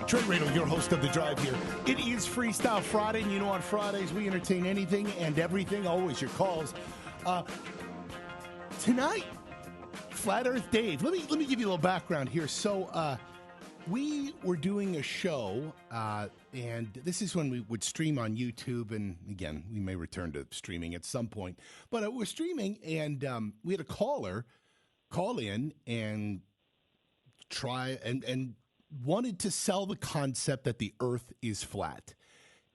Trey Radel, your host of The Drive here. It is Freestyle Friday, and you know on Fridays we entertain anything and everything, always your calls. Tonight, Flat Earth Dave. Let me give you a little background here. So we were doing a show, and this is when we would stream on YouTube, and again, we may return to streaming at some point. But we're streaming, and we had a caller call in and try and wanted to sell the concept that the Earth is flat.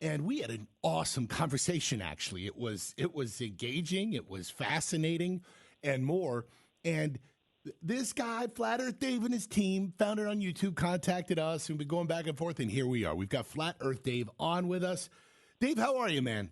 And we had an awesome conversation, actually. It was engaging, it was fascinating, and more. And this guy, Flat Earth Dave, and his team found it on YouTube, contacted us, and we've been going back and forth, and here we are. We've got Flat Earth Dave on with us. Dave, how are you, man?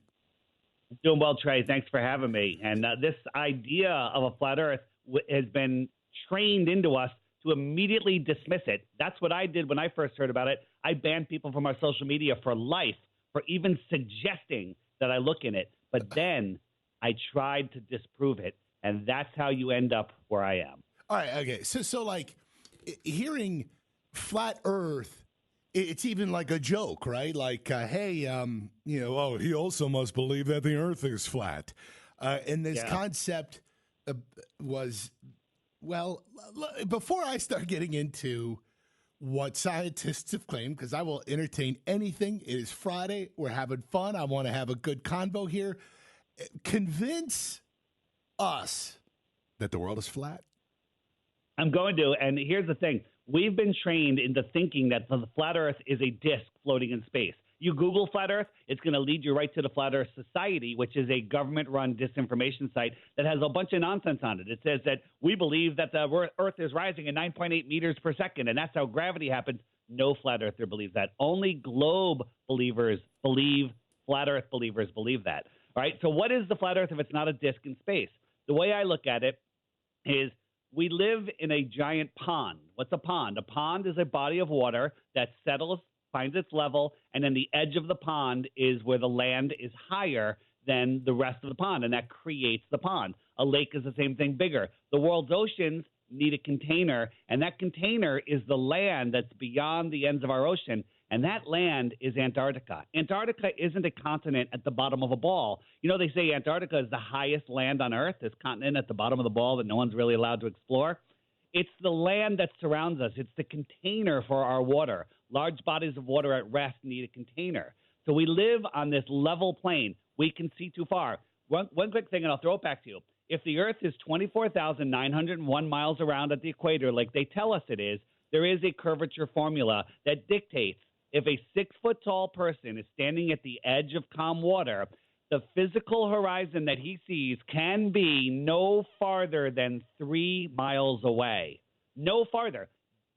Doing well, Trey. Thanks for having me. And this idea of a flat Earth has been trained into us to immediately dismiss it. That's what I did when I first heard about it. I banned people from our social media for life for even suggesting that I look in it. But then I tried to disprove it, and that's how you end up where I am. All right, okay. So like, hearing flat Earth, it's even like a joke, right? Like, hey, he also must believe that the Earth is flat. And this concept was... Well, before I start getting into what scientists have claimed, because I will entertain anything, it is Friday. We're having fun. I want to have a good convo here. Convince us that the world is flat. I'm going to, and here's the thing. We've been trained into thinking that the flat Earth is a disk floating in space. You Google flat Earth, it's going to lead you right to the Flat Earth Society, which is a government-run disinformation site that has a bunch of nonsense on it. It says that we believe that the Earth is rising at 9.8 meters per second, and that's how gravity happens. No flat earther believes that. Only globe believers believe, flat Earth believers believe that. All right, so what is the flat Earth if it's not a disk in space? The way I look at it is we live in a giant pond. What's a pond? A pond is a body of water that settles, finds its level, and then the edge of the pond is where the land is higher than the rest of the pond, and that creates the pond. A lake is the same thing, bigger. The world's oceans need a container, and that container is the land that's beyond the ends of our ocean, and that land is Antarctica. Antarctica isn't a continent at the bottom of a ball. You know, they say Antarctica is the highest land on Earth, this continent at the bottom of the ball that no one's really allowed to explore. It's the land that surrounds us. It's the container for our water. Large bodies of water at rest need a container. So we live on this level plane. We can see too far. One quick thing, and I'll throw it back to you. If the Earth is 24,901 miles around at the equator, like they tell us it is, there is a curvature formula that dictates if a 6-foot-tall person is standing at the edge of calm water, the physical horizon that he sees can be no farther than 3 miles away. No farther.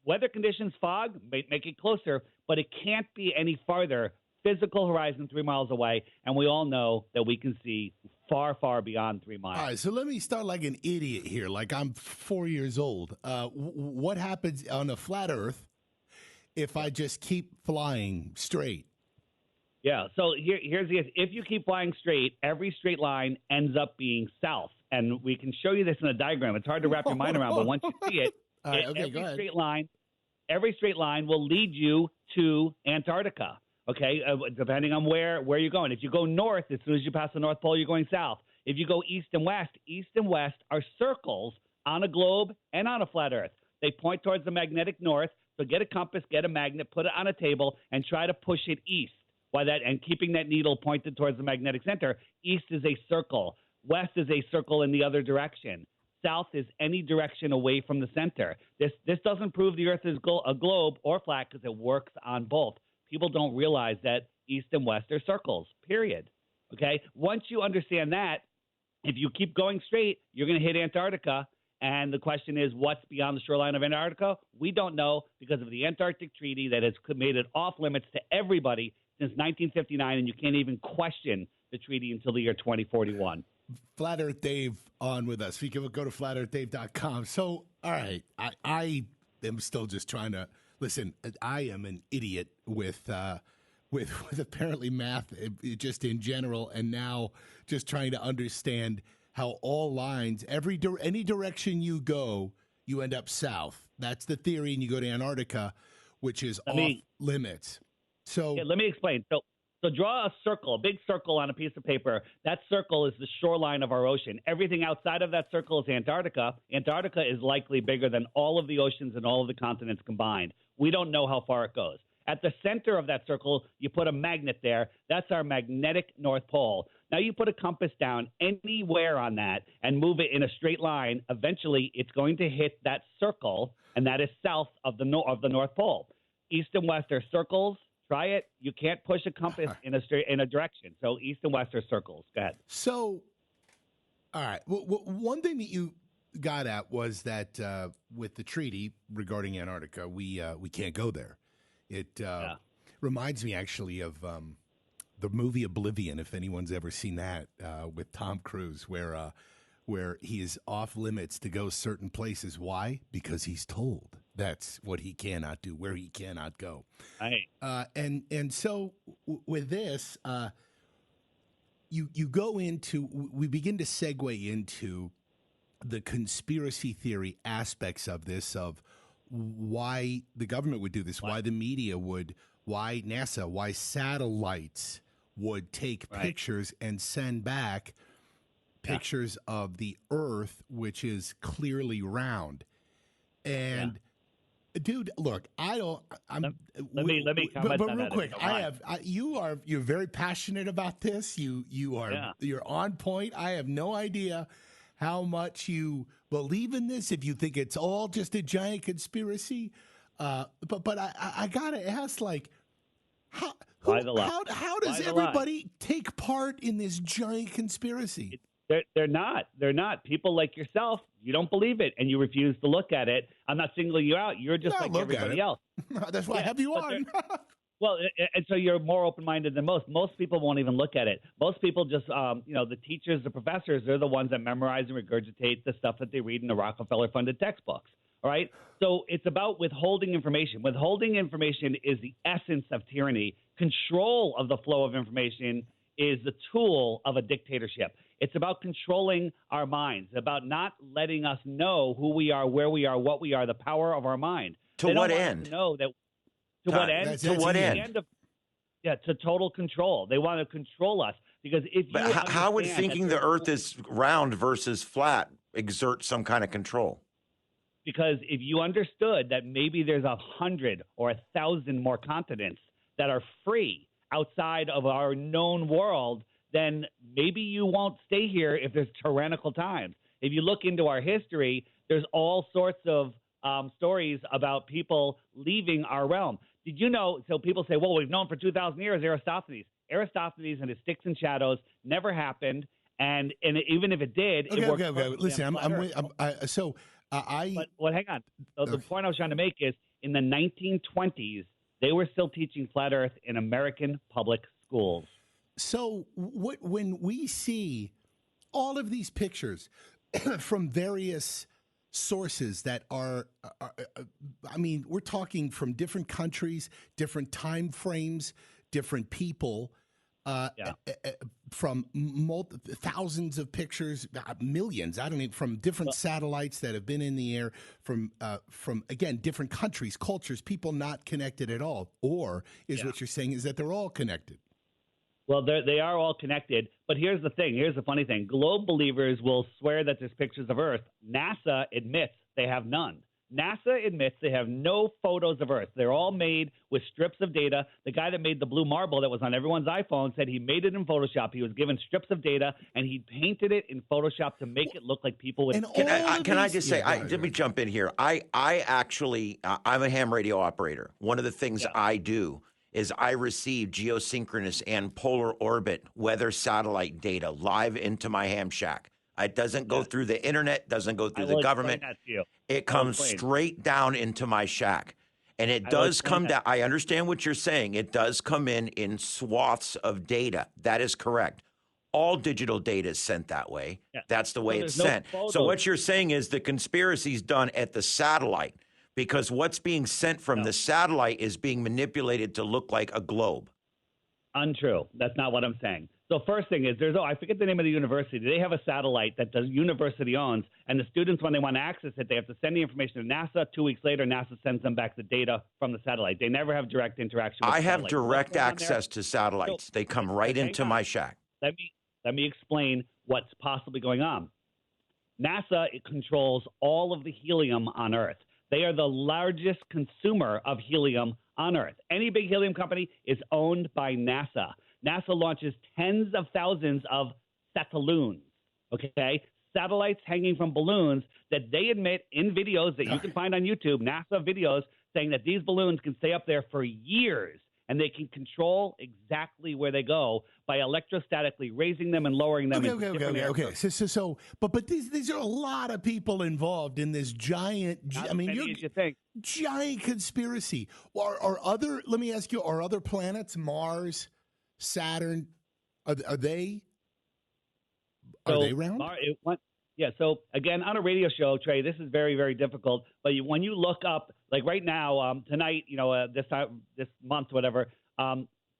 Weather conditions, fog, may make it closer, but it can't be any farther. Physical horizon 3 miles away, and we all know that we can see far, far beyond 3 miles. All right, so let me start like an idiot here, like I'm 4 years old. What happens on a flat Earth if I just keep flying straight? Yeah, so here's the – if you keep flying straight, every straight line ends up being south. And we can show you this in a diagram. It's hard to wrap your mind around, but once you see it, all right, okay, every straight line will lead you to Antarctica, okay, depending on where you're going. If you go north, as soon as you pass the North Pole, you're going south. If you go east and west are circles on a globe and on a flat Earth. They point towards the magnetic north, so get a compass, get a magnet, put it on a table, and try to push it east. And keeping that needle pointed towards the magnetic center. East is a circle. West is a circle in the other direction. South is any direction away from the center. This doesn't prove the Earth is a globe or flat because it works on both. People don't realize that east and west are circles, period. Okay? Once you understand that, if you keep going straight, you're going to hit Antarctica. And the question is, what's beyond the shoreline of Antarctica? We don't know because of the Antarctic Treaty that has made it off limits to everybody since 1959, and you can't even question the treaty until the year 2041. Flat Earth Dave on with us. We can go to flatearthdave.com. So, all right, I am still just trying to listen. I am an idiot with apparently math, just in general, and now just trying to understand how all lines, any direction you go, you end up south. That's the theory, and you go to Antarctica. which is off limits. So let me explain. So draw a circle, a big circle on a piece of paper. That circle is the shoreline of our ocean. Everything outside of that circle is Antarctica. Antarctica is likely bigger than all of the oceans and all of the continents combined. We don't know how far it goes. At the center of that circle, you put a magnet there. That's our magnetic North Pole. Now you put a compass down anywhere on that and move it in a straight line. Eventually, it's going to hit that circle, and that is south of the North Pole. East and west are circles. Try it. You can't push a compass in a direction. So east and west are circles. Go ahead. So, all right. Well, one thing that you got at was that with the treaty regarding Antarctica, we can't go there. It reminds me actually of the movie Oblivion, if anyone's ever seen that, with Tom Cruise, where he is off limits to go certain places. Why? Because he's told. That's what he cannot do, where he cannot go. Right. And so with this, you go into, we begin to segue into the conspiracy theory aspects of this, of why the government would do this, why the media would, why NASA, why satellites would take pictures and send back pictures of the Earth, which is clearly round. And dude, look, let me comment but real that quick. You're very passionate about this. You're on point. I have no idea how much you believe in this, if you think it's all just a giant conspiracy. But I gotta ask, like, how does everybody take part in this giant conspiracy? They're not. People like yourself, you don't believe it, and you refuse to look at it. I'm not singling you out. You're just like everybody else. That's why I have you on. Well, and so you're more open-minded than most. Most people won't even look at it. Most people just, the teachers, the professors, they're the ones that memorize and regurgitate the stuff that they read in the Rockefeller-funded textbooks. All right? So it's about withholding information. Withholding information is the essence of tyranny. Control of the flow of information is the tool of a dictatorship. It's about controlling our minds, about not letting us know who we are, where we are, what we are, the power of our mind. To what end? To what end? To what end? To total control. They want to control us because how would thinking the Earth is round versus flat exert some kind of control? Because if you understood that maybe there's 100 or 1,000 more continents that are free outside of our known world, then maybe you won't stay here if there's tyrannical times. If you look into our history, there's all sorts of stories about people leaving our realm. Did you know? So people say, well, we've known for 2,000 years Aristophanes. Aristophanes and his sticks and shadows never happened. And even if it did, it worked. Okay. Listen, But hang on. So the point I was trying to make is in the 1920s, they were still teaching flat Earth in American public schools. So when we see all of these pictures from various sources that are, we're talking from different countries, different time frames, different people, from thousands of pictures, millions, from different satellites that have been in the air, from again, different countries, cultures, people not connected at all. Or is what you're saying is that they're all connected? Well, they are all connected, but here's the thing. Here's the funny thing. Globe believers will swear that there's pictures of Earth. NASA admits they have none. NASA admits they have no photos of Earth. They're all made with strips of data. The guy that made the blue marble that was on everyone's iPhone said he made it in Photoshop. He was given strips of data, and he painted it in Photoshop to make it look like people would. Can I just say, let me jump in here. I'm a ham radio operator. One of the things I do is I receive geosynchronous and polar orbit weather satellite data live into my ham shack. It doesn't go through the internet, doesn't go through the government. It comes straight down into my shack. And it does come down. I understand what you're saying. It does come in swaths of data. That is correct. All digital data is sent that way. Yeah. That's the way it's sent. So what you're saying is the conspiracy is done at the satellite, because what's being sent from the satellite is being manipulated to look like a globe. Untrue. That's not what I'm saying. So first thing is I forget the name of the university. They have a satellite that the university owns, and the students, when they want to access it, they have to send the information to NASA. 2 weeks later, NASA sends them back the data from the satellite. They never have direct interaction with I the have satellite. direct access to satellites. They come right into my shack. Let me explain what's possibly going on. NASA controls all of the helium on Earth. They are the largest consumer of helium on Earth. Any big helium company is owned by NASA. NASA launches tens of thousands of satelloons, okay? Satellites hanging from balloons that they admit in videos that you can find on YouTube, NASA videos saying that these balloons can stay up there for years and they can control exactly where they go by electrostatically raising them and lowering them. Okay. But these are a lot of people involved in this giant. Giant conspiracy. Let me ask you: are other planets, Mars, Saturn, are they round? So again, on a radio show, Trey, this is very, very difficult. But when you look up, like right now, tonight, this month, whatever,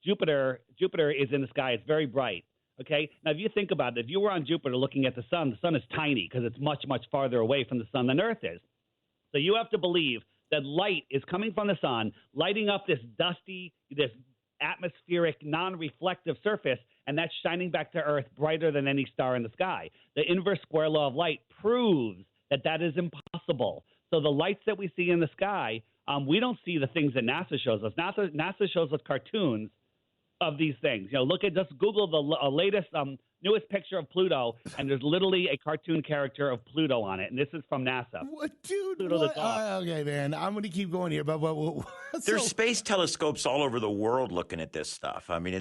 Jupiter is in the sky. It's very bright. Okay. Now, if you think about it, if you were on Jupiter looking at the sun is tiny because it's much, much farther away from the sun than Earth is. So you have to believe that light is coming from the sun, lighting up this dusty, this atmospheric, non-reflective surface, and that's shining back to Earth brighter than any star in the sky. The inverse square law of light proves that is impossible. So the lights that we see in the sky, we don't see the things that NASA shows us. NASA shows us cartoons of these things. Just Google the latest, newest picture of Pluto, and there's literally a cartoon character of Pluto on it, and this is from NASA. What, dude? What? Okay, man, I'm going to keep going here, but there's space telescopes all over the world looking at this stuff. I mean,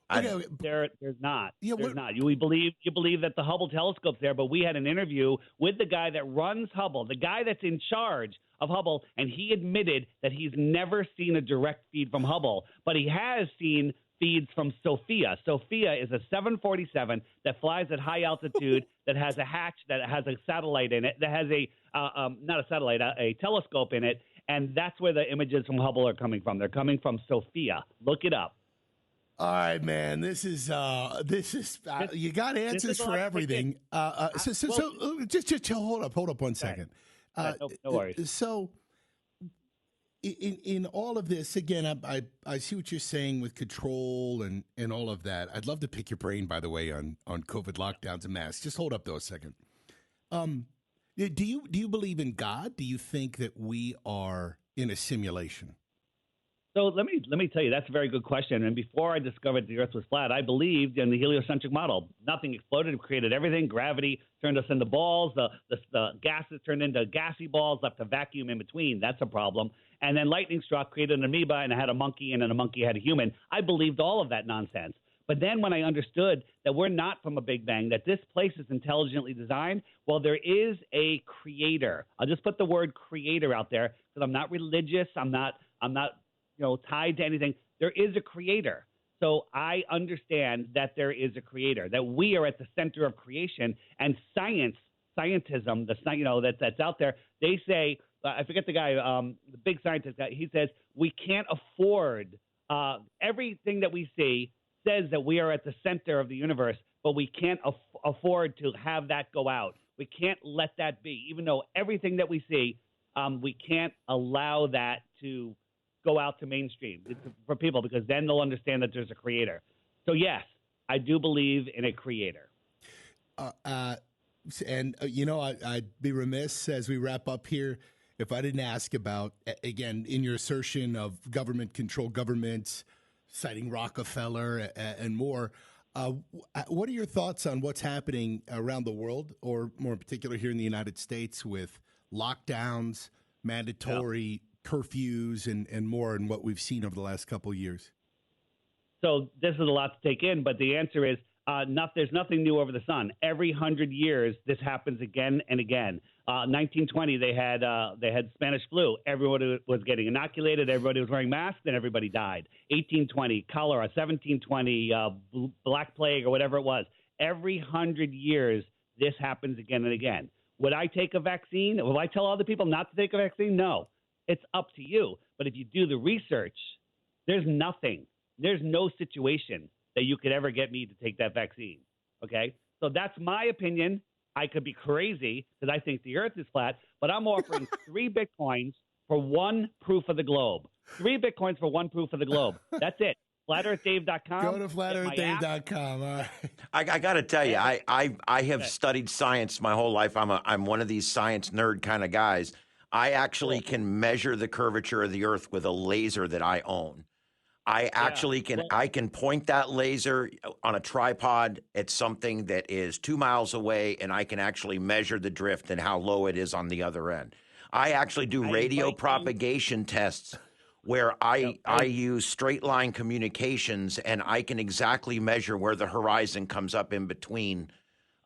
there's not. Yeah, there's not. You believe that the Hubble telescope's there, but we had an interview with the guy that runs Hubble, the guy that's in charge of Hubble, and he admitted that he's never seen a direct feed from Hubble, but he has seen feeds from Sophia. Sophia is a 747 that flies at high altitude, that has a hatch, that has a satellite in it, that has a telescope in it, and that's where the images from Hubble are coming from. They're coming from Sophia. Look it up. All right, man. This is you got answers for everything. Just hold up 1 second. No worries. So, in all of this, again, I see what you're saying with control and all of that. I'd love to pick your brain, by the way, on COVID lockdowns and masks. Just hold up though a second. Do you believe in God? Do you think that we are in a simulation? So let me tell you, that's a very good question. And before I discovered the Earth was flat, I believed in the heliocentric model. Nothing exploded, it created everything. Gravity turned us into balls. The gases turned into gassy balls, left a vacuum in between. That's a problem. And then lightning struck, created an amoeba, and it had a monkey, and then a monkey had a human. I believed all of that nonsense. But then when I understood that we're not from a Big Bang, that this place is intelligently designed, well, there is a creator. I'll just put the word creator out there because I'm not religious. I'm not tied to anything. There is a creator. So I understand that there is a creator, that we are at the center of creation, and scientism, that's out there. They say, I forget the guy, the big scientist guy, he says, we can't afford everything that we see says that we are at the center of the universe, but we can't afford to have that go out. We can't let that be, even though everything that we see, we can't allow that to go out to mainstream for people, because then they'll understand that there's a creator. So yes, I do believe in a creator. I'd be remiss as we wrap up here if I didn't ask about, again, in your assertion of government control, governments, citing Rockefeller and more. What are your thoughts on what's happening around the world, or more in particular here in the United States, with lockdowns, mandatory curfews, and more, and what we've seen over the last couple of years? So this is a lot to take in, but the answer is there's nothing new over the sun. Every 100 years, this happens again and again. 1920, they had Spanish flu. Everybody was getting inoculated. Everybody was wearing masks, and everybody died. 1820, cholera. 1720, Black Plague, or whatever it was. Every 100 years, this happens again and again. Would I take a vaccine? Will I tell other people not to take a vaccine? No. It's up to you. But if you do the research, there's nothing. There's no situation that you could ever get me to take that vaccine. Okay? So that's my opinion. I could be crazy because I think the earth is flat, but I'm offering 3 Bitcoins for 1 proof of the globe. 3 Bitcoins for 1 proof of the globe. That's it. FlatEarthDave.com. Go to FlatEarthDave.com. All right. I got to tell you, I have studied science my whole life. I'm one of these science nerd kind of guys. I actually can measure the curvature of the earth with a laser that I own. I actually can I can point that laser on a tripod at something that is 2 miles away, and I can actually measure the drift and how low it is on the other end. I actually do radio propagation tests where I use straight line communications, and I can exactly measure where the horizon comes up in between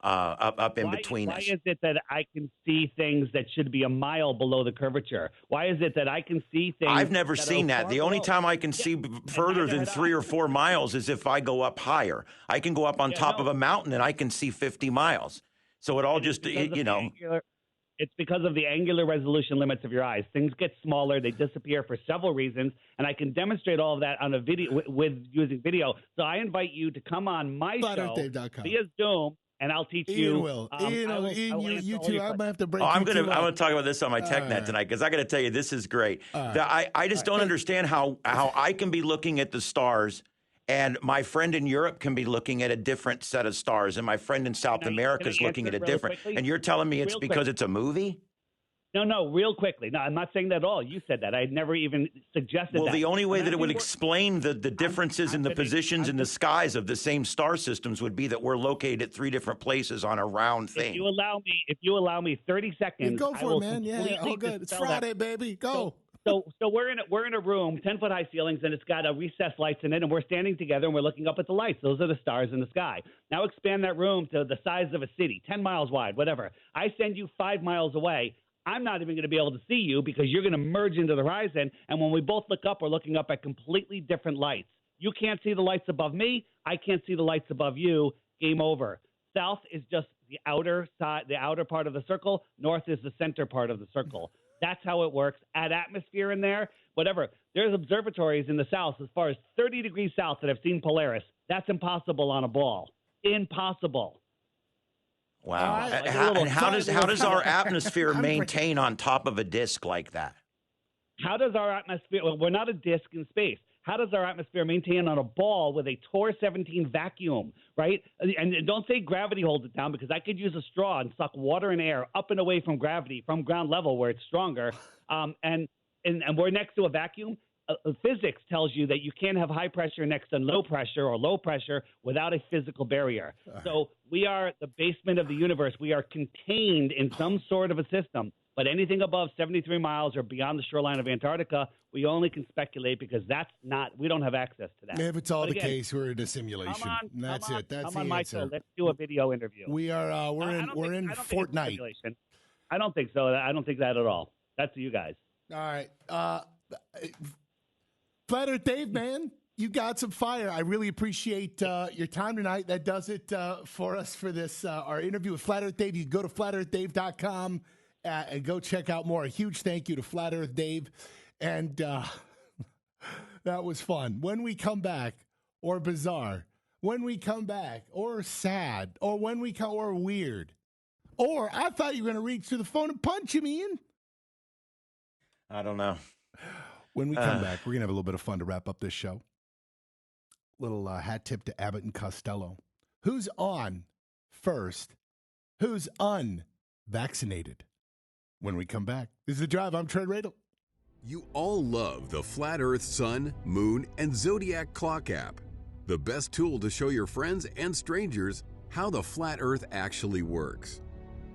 between us. Why is it that I can see things that should be a mile below the curvature? Why is it that I can see things? I've never seen that. The only time I can see further than 3 or 4 miles is if I go up higher. I can go up on top of a mountain and I can see 50 miles. So it all just, it's because of the angular resolution limits of your eyes. Things get smaller. They disappear for several reasons. And I can demonstrate all of that on a video with using video. So I invite you to come on my show via Zoom. And I'll teach you. Ian will. You two. I'm gonna have to break. I'm gonna talk about this on my TechNet tonight because I got to tell you this is great. I just don't understand how I can be looking at the stars, and my friend in Europe can be looking at a different set of stars, and my friend in South America is looking at a different. And you're telling me it's because it's a movie? No, real quickly. No, I'm not saying that at all. You said that. I never even suggested that. Well, the only way that it would explain the differences in the positions in the skies of the same star systems would be that we're located at 3 different places on a round thing. If you allow me 30 seconds, go for it, man. Yeah, all good. It's Friday, baby. Go. So we're in a room, 10-foot high ceilings, and it's got a recessed lights in it, and we're standing together and we're looking up at the lights. Those are the stars in the sky. Now expand that room to the size of a city, 10 miles wide, whatever. I send you 5 miles away. I'm not even going to be able to see you because you're going to merge into the horizon. And when we both look up, we're looking up at completely different lights. You can't see the lights above me. I can't see the lights above you. Game over. South is just the outer side, the outer part of the circle. North is the center part of the circle. That's how it works. Add atmosphere in there, whatever. There's observatories in the south as far as 30 degrees south that have seen Polaris. That's impossible on a ball. Impossible. Wow. And how does our atmosphere maintain on top of a disk like that? How does our atmosphere – well, we're not a disk in space. How does our atmosphere maintain on a ball with a Tor 17 vacuum, right? And don't say gravity holds it down because I could use a straw and suck water and air up and away from gravity, from ground level where it's stronger. And we're next to a vacuum. Physics tells you that you can't have high pressure next to low pressure or low pressure without a physical barrier. So we are the basement of the universe. We are contained in some sort of a system. But anything above 73 miles or beyond the shoreline of Antarctica, we only can speculate because we don't have access to that. If it's all the case, we're in a simulation. That's it. That's the answer. Let's do a video interview. We're in Fortnite. I don't think so. I don't think that at all. That's you guys. All right. Flat Earth Dave, man, you got some fire. I really appreciate your time tonight. That does it for us for this, our interview with Flat Earth Dave. You can go to FlatEarthDave.com and go check out more. A huge thank you to Flat Earth Dave. And that was fun. When we come back, or bizarre, when we come back, or sad, or when we come, or weird, or I thought you were going to reach to the phone and punch him, Ian. I don't know. When we come back, we're going to have a little bit of fun to wrap up this show. Little hat tip to Abbott and Costello. Who's on first? Who's unvaccinated? When we come back. This is The Drive. I'm Trent Radel. You all love the Flat Earth Sun, Moon, and Zodiac Clock app. The best tool to show your friends and strangers how the Flat Earth actually works.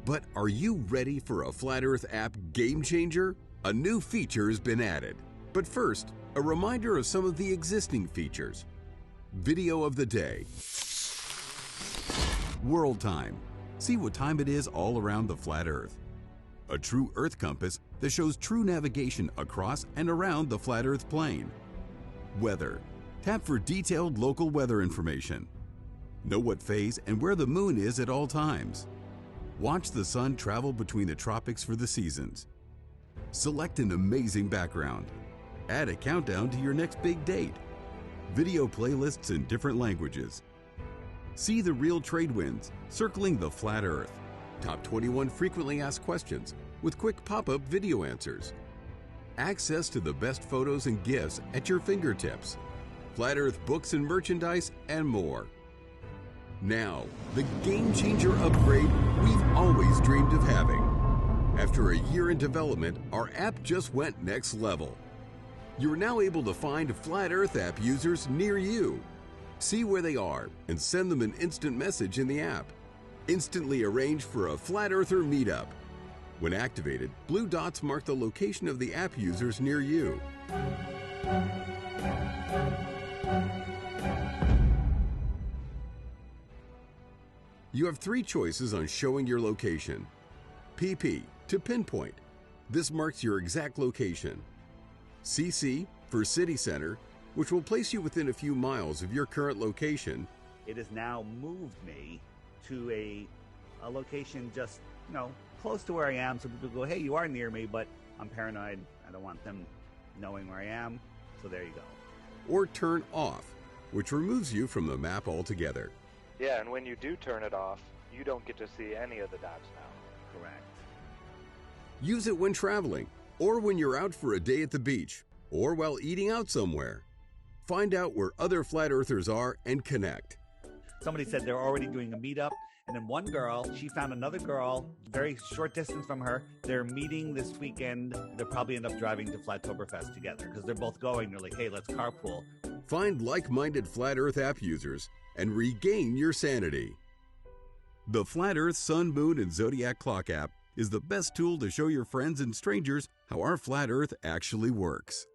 But are you ready for a Flat Earth app game changer? A new feature has been added. But first, a reminder of some of the existing features. Video of the day. World time. See what time it is all around the flat Earth. A true Earth compass that shows true navigation across and around the flat Earth plane. Weather. Tap for detailed local weather information. Know what phase and where the moon is at all times. Watch the sun travel between the tropics for the seasons. Select an amazing background. Add a countdown to your next big date. video playlists in different languages. See the real trade winds circling the flat Earth. Top 21 frequently asked questions with quick pop-up video answers. Access to the best photos and gifts at your fingertips. Flat Earth books and merchandise, and more. Now, the game-changer upgrade we've always dreamed of having. After a year in development, our app just went next level. You're now able to find Flat Earth app users near you. See where they are and send them an instant message in the app. Instantly arrange for a Flat Earther meetup. When activated, blue dots mark the location of the app users near you. You have 3 choices on showing your location. PP, to pinpoint. This marks your exact location. CC, for city center, which will place you within a few miles of your current location. It has now moved me to a location just, close to where I am, so people go, hey, you are near me, but I'm paranoid. I don't want them knowing where I am, so there you go. Or turn off, which removes you from the map altogether. Yeah, and when you do turn it off, you don't get to see any of the dots now. Correct. Use it when traveling, or when you're out for a day at the beach, or while eating out somewhere. Find out where other Flat Earthers are and connect. Somebody said they're already doing a meetup, and then one girl, she found another girl very short distance from her. They're meeting this weekend. They'll probably end up driving to Flattoberfest together because they're both going. They're like, hey, let's carpool. Find like-minded Flat Earth app users and regain your sanity. The Flat Earth Sun, Moon, and Zodiac Clock app is the best tool to show your friends and strangers how our flat Earth actually works.